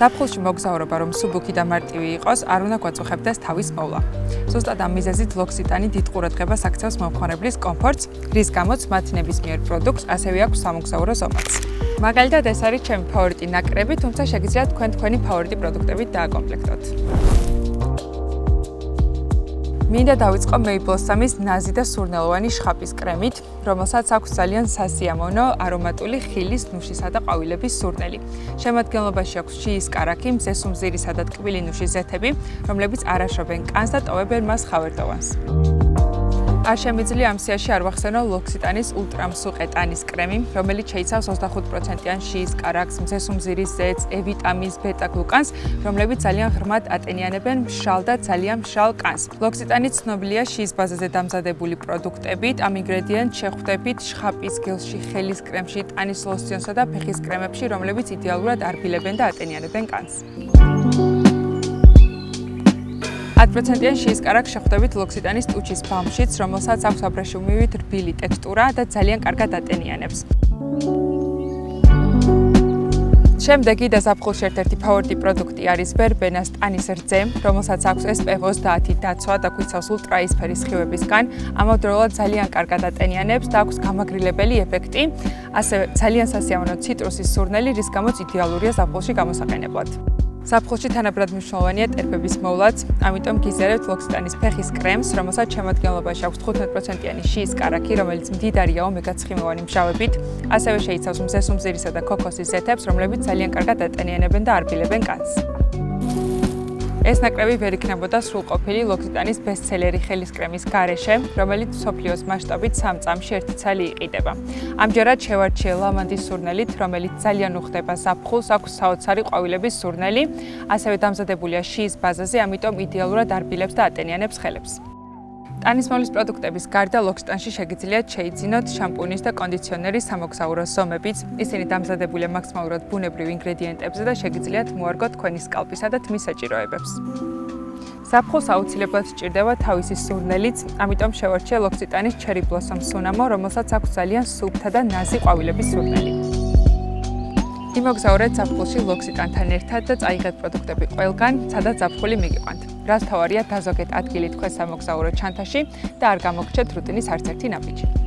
ზაფხულში მოგზაურობა რომ მსუბუქი და მარტივი იყოს, არ უნდა გვაწუხებდეს თავის მოვლა. ზუსტად ამ მიზეზით ლოქსიტანი დიდ ყურადღებას აქცევს მომხმარებლის კომფორტს, რის გამოც მათ ნებისმიერ პროდუქტს ასევე აქვს სამოგზაურო ზომაც. მაგალითად, ეს არის ჩემი ფავორიტი ნაკრები, თუმცა შეგიძლიათ თქვენი ფავორიტი პროდუქტებით დააკომპლექტოთ. მინდა დავიწყო Maybelline-ის ნაზი და სურნელოვანი შხაპის კრემით, რომელსაც აქვს ძალიან სასიამოვნო არომატული ხილის, ნუშისა და ყვავილების სურნელი. შემადგენლობაში აქვს შიის კარაქი, მზესუმზირისა და ტკბილი ნუშის ზეთები, რომლებიც არ აშრობენ კანს და ტოვებენ მას ხავერდოვანს. არ შემიძლია ამ სიაში არ ვახსენო ლოქსიტანის ულტრამსუყე ტანის კრემი, რომელიც შეიცავს 25%-იან შიის კარაქს, მზესუმზირის ზეთს, E-ვიტამინს, ბეტა-გლუკანს, რომლებიც ძალიან ღრმად ატენიანებენ მშრალ და ძალიან მშრალ კანს. ლოქსიტანი ცნობილია შიის ბაზაზე დამზადებული პროდუქტებით, ამ ინგრედიენტს შეხვდებით შხაპის გელში, ხელის კრემში, ტანის ლოსიონსა და ფეხის კრემებში, რომლებიც იდეალურად არბილებენ და ატენიანებენ კანს. 10%-იან შიის კარაქს შეხვდებით ლოქსიტანის ტუჩის ბალმშიც, რომელსაც აქვს აბრეშუმივით რბილი ტექსტურა და ძალიან კარგად ატენიანებს. შემდეგი და ზაფხულში ერთ-ერთი ფავორიტი პროდუქტი არის ვერბენას ტანის რძე, რომელსაც აქვს SPF 30 დაცვა და გვიცავს ულტრაისფერი სხივებისგან, ამავდროულად ძალიან კარგად ატენიანებს და აქვს გამაგრილებელი ეფექტი, ასევე ძალიან სასიამოვნო ციტრუსის სურნელი, რის გამოც იდეალურია ზაფხულში გამოსაყენებლად. ზაფხულში თანაბრად მნიშვნელოვანია ტერფების მოვლაც, ამიტომ გიზერებთ ლოქსიტანის ფეხის კრემს, რომელსაც შემადგენლობაში აქვს 15%-იანი შიის კარაქი, რომელიც მდიდარია ომეგა-3-მოვანი მჟავებით, ასევე შეიცავს მზესუმზირისა და ქოქოსის ზეთებს, რომლებიც ძალიან კარგად ატენიანებენ და არბილებენ კანს. ეს ნაკრები ვერ იქნებოდა სრულყოფილი ლოქსიტანის ბესტსელერი ხელის კრემის გარეშე, რომელიც მსოფლიოს მასშტაბით 3 წამში ერთი ცალი იყიდება. ამჯერად შევარჩიე ლავანდის სურნელით, რომელიც ძალიან უხდება ზაფხულს, აქვს საოცარი ყვავილების სურნელი, ასევე დამზადებულია შიის ბაზაზე, ამიტომ იდეალურად არბილებს და ატენიანებს ხელებს. ტანის მოვლის პროდუქტების გარდა ლოქსიტანში შეგიძლიათ შეიძინოთ შამპუნის და კონდიციონერის სამოგზაურო ზომებიც. ისინი დამზადებულია მაქსიმალურად ბუნებრივ ინგრედიენტებზე და შეგიძლიათ მოარგოთ თქვენი სკალპისა და თმის საჭიროებებს. ზაფხულს აუცილებლად სჭირდება თავისი სურნელიც, ამიტომ შევარჩიე ლოქსიტანის Cherry Blossom სუნამო, რომელსაც აქვს ძალიან სუფთა და ნაზი ყვავილების სურნელი. იმოგზაურეთ ზაფხულში ლოქსიტანთან ერთად და წაიღეთ პროდუქტები ყველგან, სადაც ზაფხული მიგიყვანთ. რაც თავარია, დაზოგეთ ადგილი თქვენ სამოგზაურო ჩანთაში და არ გამოგრჩეთ რუტინის არც ერთი ნაბიჯი.